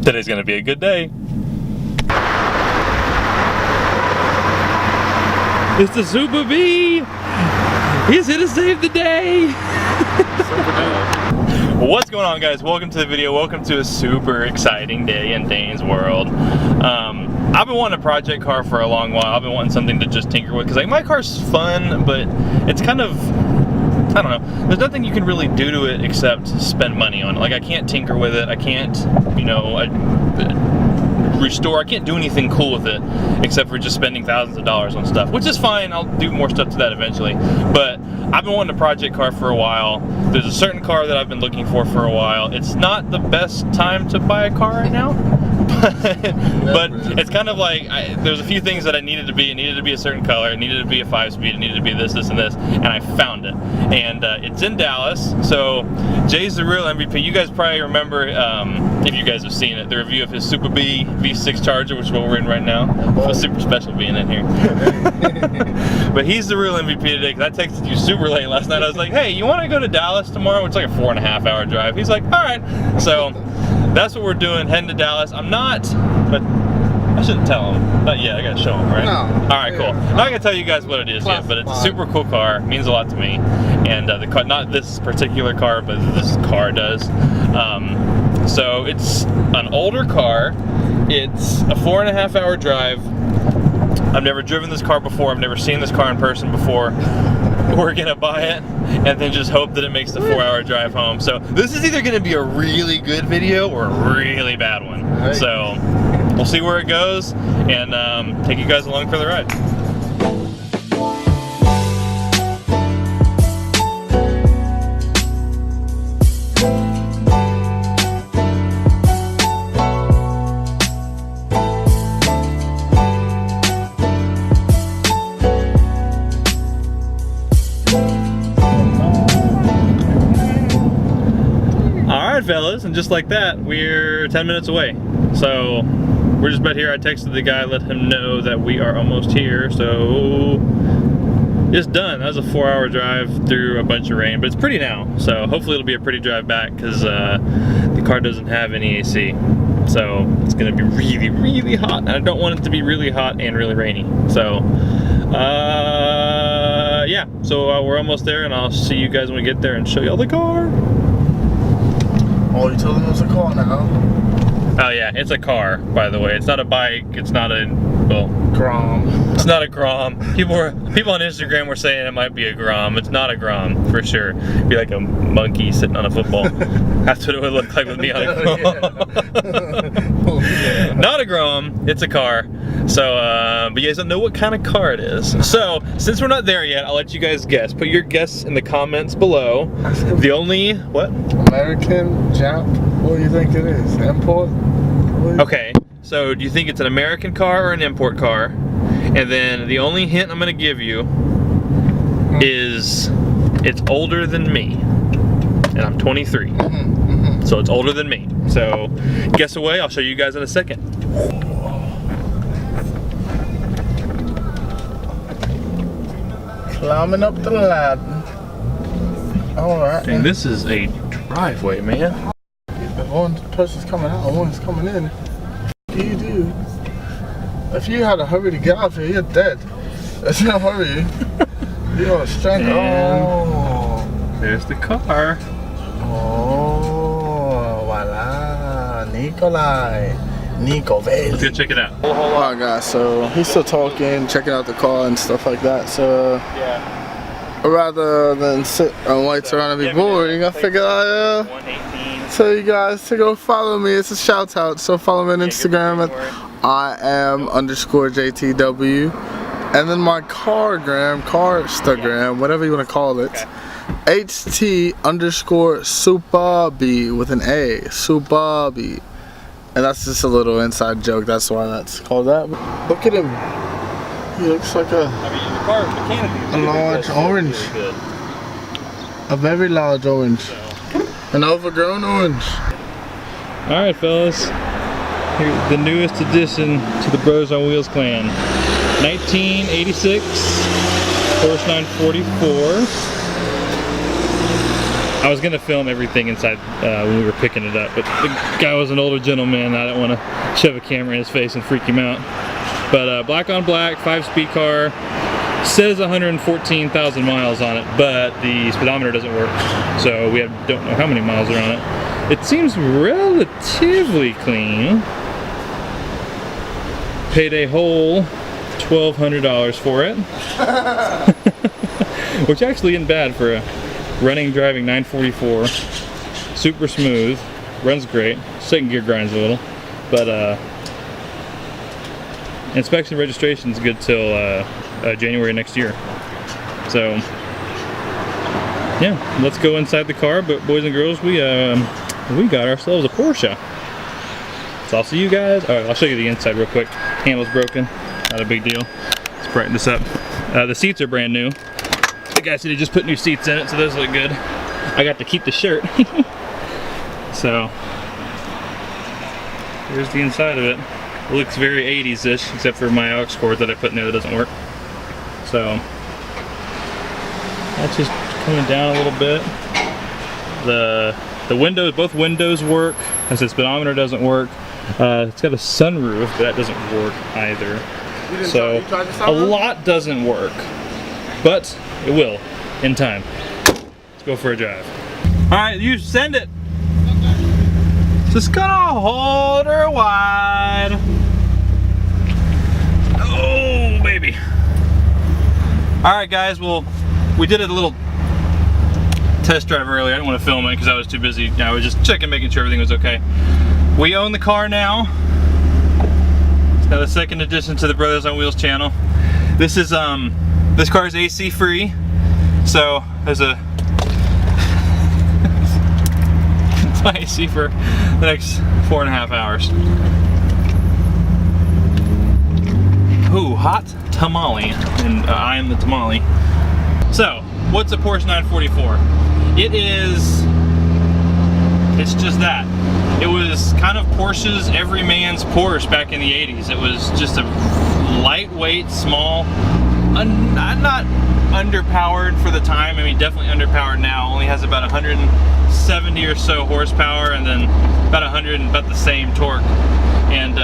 Today's gonna be a good day. It's the Super B! He's here to save the day! What's going on, guys? Welcome to the video. Welcome to a super exciting day in Dane's world. I've been wanting a project car for a long while. I've been wanting something to just tinker with, because like my car's fun, but it's kind of, I don't know, there's nothing you can really do to it except spend money on it. Like I can't tinker with it, I can't, you know, restore, I can't do anything cool with it except for just spending thousands of dollars on stuff, which is fine. I'll do more stuff to that eventually, but I've been wanting a project car for a while. There's a certain car that I've been looking for a while. It's not the best time to buy a car right now, but it's kind of like there's a few things that I needed to be. It needed to be a certain color, it needed to be a 5-speed, it needed to be this, and this, and I found it. And it's in Dallas, so Jay's the real MVP. You guys probably remember, if you guys have seen it, the review of his Super B V6 Charger, which is what we're in right now. It was super special being in here. But he's the real MVP today, because I texted you super late last night. I was like, hey, you want to go to Dallas tomorrow? It's like a 4.5-hour drive. He's like, all right. So that's what we're doing, heading to Dallas. I'm not, but I shouldn't tell him. But yeah, I gotta show him, right? No. All right, cool. I'm not gonna tell you guys what it is yet, but it's a super cool car. It means a lot to me. And the car, not this particular car, but this car does. So it's an older car. It's a 4.5-hour drive. I've never driven this car before. I've never seen this car in person before. We're gonna buy it and then just hope that it makes the 4-hour drive home. So this is either gonna be a really good video or a really bad one. Right. So we'll see where it goes and take you guys along for the ride. Fellas, and just like that, we're 10 minutes away. So we're just about here. I texted the guy, let him know that we are almost here. So it's done. That was a 4-hour drive through a bunch of rain, but it's pretty now. So hopefully it'll be a pretty drive back, because the car doesn't have any AC. So it's gonna be really, really hot, and I don't want it to be really hot and really rainy. So yeah, so we're almost there, and I'll see you guys when we get there and show y'all the car. Oh, you told him it was a car now? Oh yeah, it's a car, by the way. It's not a bike, it's not a, well, Grom. It's not a Grom. People on Instagram were saying it might be a Grom. It's not a Grom, for sure. It'd be like a monkey sitting on a football. That's what it would look like with me on a Grom. Not a Grom, it's a car. So, but you guys don't know what kind of car it is. So, since we're not there yet, I'll let you guys guess. Put your guess in the comments below. The only, what? American, Jap, what do you think it is? Import? Okay, so do you think it's an American car or an import car? And then the only hint I'm gonna give you is it's older than me. And I'm 23. So it's older than me. So, guess away, I'll show you guys in a second. Climbing up the ladder. Alright. And this is a driveway, man. One person's coming out and one's coming in. What do you do? If you had to hurry to get out here, you're dead. There's no hurry. You're on strength. Oh. There's the car. Oh, voila. Nikolai. Nico Valley. Let's go check it out. Alright guys, so he's still talking, checking out the car and stuff like that. So yeah. Rather than sit and wait around and be boring, I figured I'd tell you guys to go follow me. It's a shout out, so follow me on Instagram at IAM_JTW, and then my carstagram, whatever you want to call it, HT_SuperB with an A, SuperB. And that's just a little inside joke, that's why that's called that. Look at him. He looks like a large orange. A very large orange. An overgrown orange. Alright fellas, here's the newest addition to the Bros on Wheels clan. 1986 Porsche 944. I was gonna film everything inside when we were picking it up, but the guy was an older gentleman. I didn't want to shove a camera in his face and freak him out. But black on black, 5-speed car. Says 114,000 miles on it, but the speedometer doesn't work, so we don't know how many miles are on it. It seems relatively clean. Paid a whole $1,200 for it, which actually isn't bad for a running, driving 944. Super smooth, runs great. Second gear grinds a little, but inspection registration is good till January next year. So yeah, let's go inside the car. But boys and girls, we got ourselves a Porsche. So I'll see you guys. All right, I'll show you the inside real quick. Handle's broken, not a big deal. Let's brighten this up. The seats are brand new. The guy said he just put new seats in it, so those look good. I got to keep the shirt. So here's the inside of it. It looks very 80s-ish, except for my aux cord that I put in there that doesn't work. So that's just coming down a little bit. The windows, both windows work. As the speedometer doesn't work. It's got a sunroof, but that doesn't work either. So a lot doesn't work, but it will in time. Let's go for a drive. All right, you send it. Just gonna hold her wide. Oh, baby. All right, guys, well, we did a little test drive earlier. I didn't want to film it because I was too busy. I was just checking, making sure everything was okay. We own the car now. It's now the second addition to the Brothers on Wheels channel. This is, this car is AC free. So there's a AC for the next 4.5 hours. Ooh, hot tamale, and I am the tamale. So, what's a Porsche 944? It's just that. It was kind of Porsche's everyman's Porsche back in the 80s. It was just a lightweight, small, not underpowered for the time. I mean, definitely underpowered now. Only has about 170 or so horsepower, and then about 100 and about the same torque. And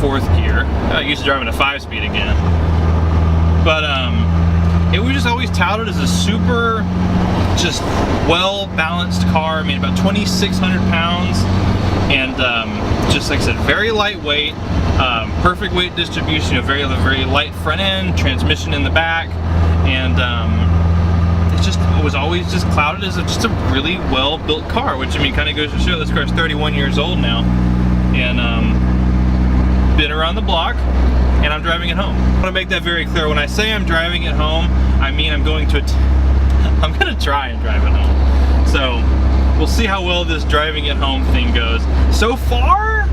fourth gear. I used to drive in a 5-speed again. But it was just always touted as a super, just well-balanced car. I mean, about 2,600 pounds, and just like I said, very lightweight. Perfect weight distribution, very light front end, transmission in the back, and it was always just clouded as just a really well-built car, which, I mean, kind of goes to show this car is 31 years old now, and been around the block, and I'm driving it home. I want to make that very clear. When I say I'm driving it home, I mean I'm going to try and drive it home. So we'll see how well this driving it home thing goes. So far,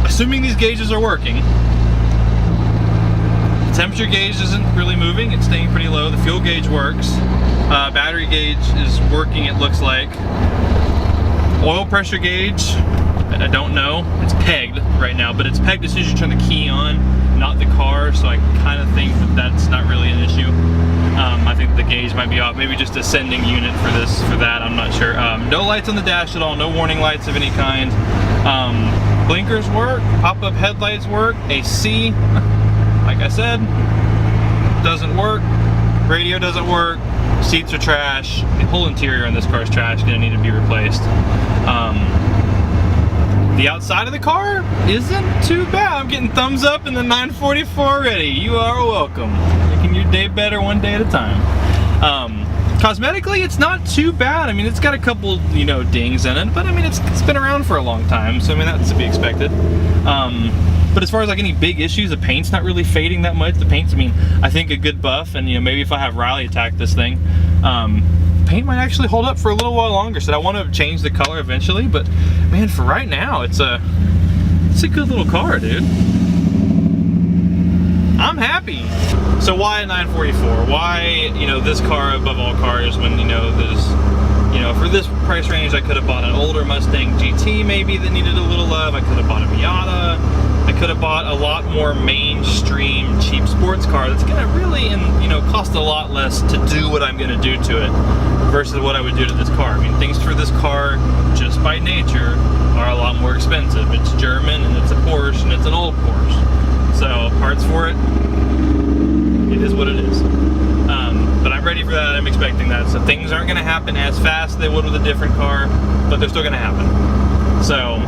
assuming these gauges are working, the temperature gauge isn't really moving, it's staying pretty low. The fuel gauge works. Battery gauge is working, it looks like. Oil pressure gauge, I don't know. It's pegged right now, but it's pegged as soon as you turn the key on, not the car, so I kind of think that that's not really an issue. I think the gauge might be off, maybe just a sending unit for that, I'm not sure. No lights on the dash at all, no warning lights of any kind. Blinkers work, pop-up headlights work, AC, like I said, doesn't work, radio doesn't work, seats are trash, the whole interior in this car is trash, gonna need to be replaced. The outside of the car isn't too bad. I'm getting thumbs up in the 944 already. You are welcome. Making your day better one day at a time. Cosmetically, it's not too bad. I mean, it's got a couple, you know, dings in it, but I mean, it's been around for a long time, so I mean, that's to be expected. But as far as like any big issues, the paint's not really fading that much. The paint's, I mean, I think a good buff, and you know, maybe if I have Riley attack this thing, paint might actually hold up for a little while longer. So I want to change the color eventually, but man, for right now, it's a good little car, dude. I'm happy. So why a 944? Why, you know, this car above all cars when, you know, there's, you know, for this price range, I could have bought an older Mustang GT maybe that needed a little love. I could have bought a Miata. I could have bought a lot more mainstream cheap sports car that's gonna really, and you know, cost a lot less to do what I'm gonna do to it versus what I would do to this car. I mean, things for this car, just by nature, are a lot more expensive. It's German, and it's a Porsche, and it's an old Porsche. So parts for it, it is what it is. But I'm ready for that. I'm expecting that. So things aren't going to happen as fast as they would with a different car, but they're still going to happen. So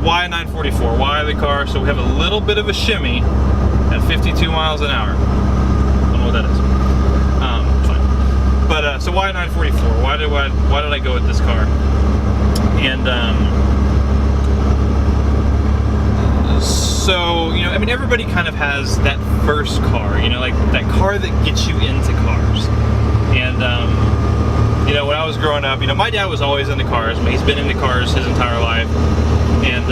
why a 944? Why the car? So we have a little bit of a shimmy at 52 miles an hour. I don't know what that is. Fine. But so why a 944? Why did I go with this car? And so, you know, I mean, everybody kind of has that first car, you know, like that car that gets you into cars. And, you know, when I was growing up, you know, my dad was always into cars. He's been into cars his entire life. And,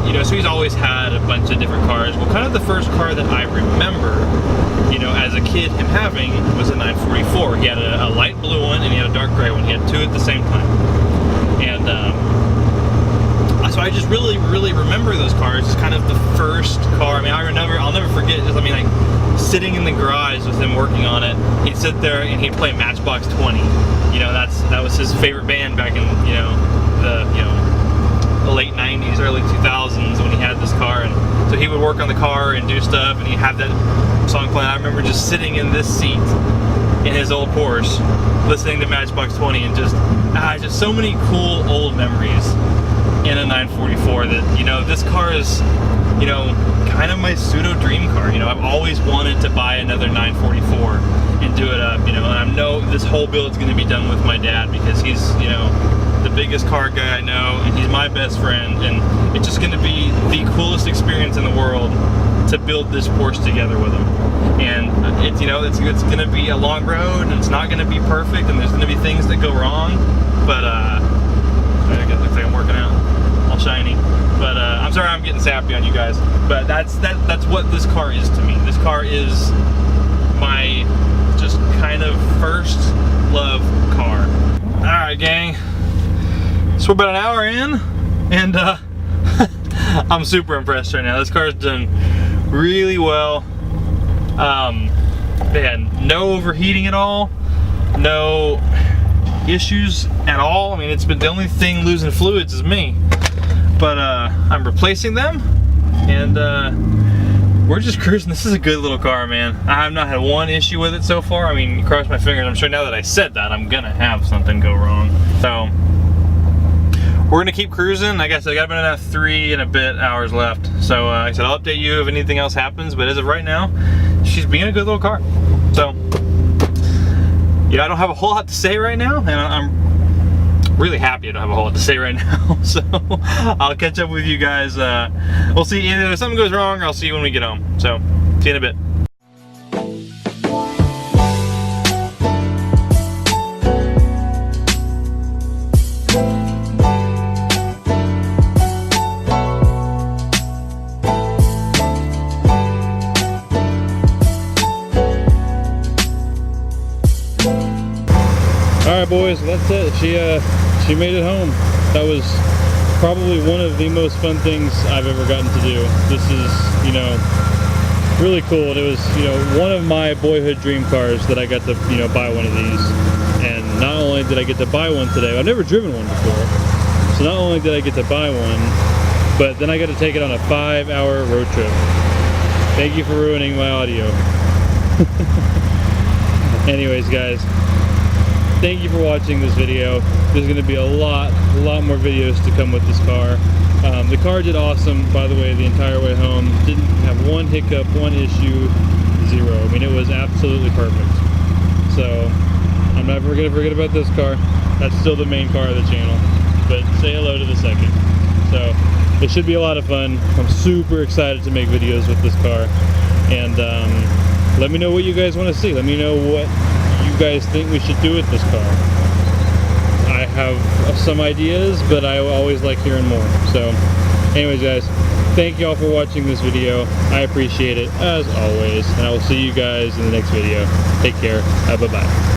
you know, so he's always had a bunch of different cars. Well, kind of the first car that I remember, you know, as a kid, him having was a 944. He had a light blue one and he had a dark gray one. He had two at the same time. And, so I just really remember those cars as kind of the first car. I mean, I'll never forget, just, I mean, like, sitting in the garage with him working on it. He'd sit there and he'd play Matchbox 20. You know, that was his favorite band back in, you know, the late 90s, early 2000s when he had this car. And so he would work on the car and do stuff, and he'd have that song playing. I remember just sitting in this seat in his old Porsche, listening to Matchbox 20, and just so many cool old memories in a 944 that, you know, this car is, you know, kind of my pseudo dream car. You know, I've always wanted to buy another 944 and do it up, you know, and I know this whole build is going to be done with my dad because he's, you know, the biggest car guy I know, and he's my best friend, and it's just going to be the coolest experience in the world to build this Porsche together with him. And it's, you know, it's going to be a long road, and it's not going to be perfect, and there's going to be things that go wrong, but it looks like I'm working out, all shiny. But I'm sorry I'm getting sappy on you guys, but that's what this car is to me. This car is my just kind of first love car. All right, gang. So we're about an hour in, and I'm super impressed right now. This car's done really well. They had no overheating at all, no issues at all. I mean, it's been the only thing losing fluids is me, but I'm replacing them, and we're just cruising. This is a good little car, man. I have not had one issue with it so far. I mean, cross my fingers. I'm sure now that I said that, I'm gonna have something go wrong. So we're gonna keep cruising. I guess I got about 3 and a bit hours left. So like I said, I'll update you if anything else happens, but as of right now, she's being a good little car. So yeah, I don't have a whole lot to say right now, and I'm really happy I don't have a whole lot to say right now. So I'll catch up with you guys. We'll see, either if something goes wrong, or I'll see you when we get home. So see you in a bit. Alright boys, that's it. She made it home. That was probably one of the most fun things I've ever gotten to do. This is, you know, really cool. And it was, you know, one of my boyhood dream cars that I got to, you know, buy one of these. And not only did I get to buy one today, I've never driven one before. So not only did I get to buy one, but then I got to take it on a 5-hour road trip. Thank you for ruining my audio. Anyways, guys, thank you for watching this video. There's going to be a lot more videos to come with this car. The car did awesome, by the way, the entire way home. Didn't have one hiccup, one issue, zero. I mean, it was absolutely perfect. So I'm never going to forget about this car. That's still the main car of the channel. But say hello to the second. So it should be a lot of fun. I'm super excited to make videos with this car. And let me know what you guys want to see. Let me know what you guys think we should do with this car. I have some ideas, but I always like hearing more. So anyways, guys, thank you all for watching this video. I appreciate it as always, and I will see you guys in the next video. Take care. Bye-bye.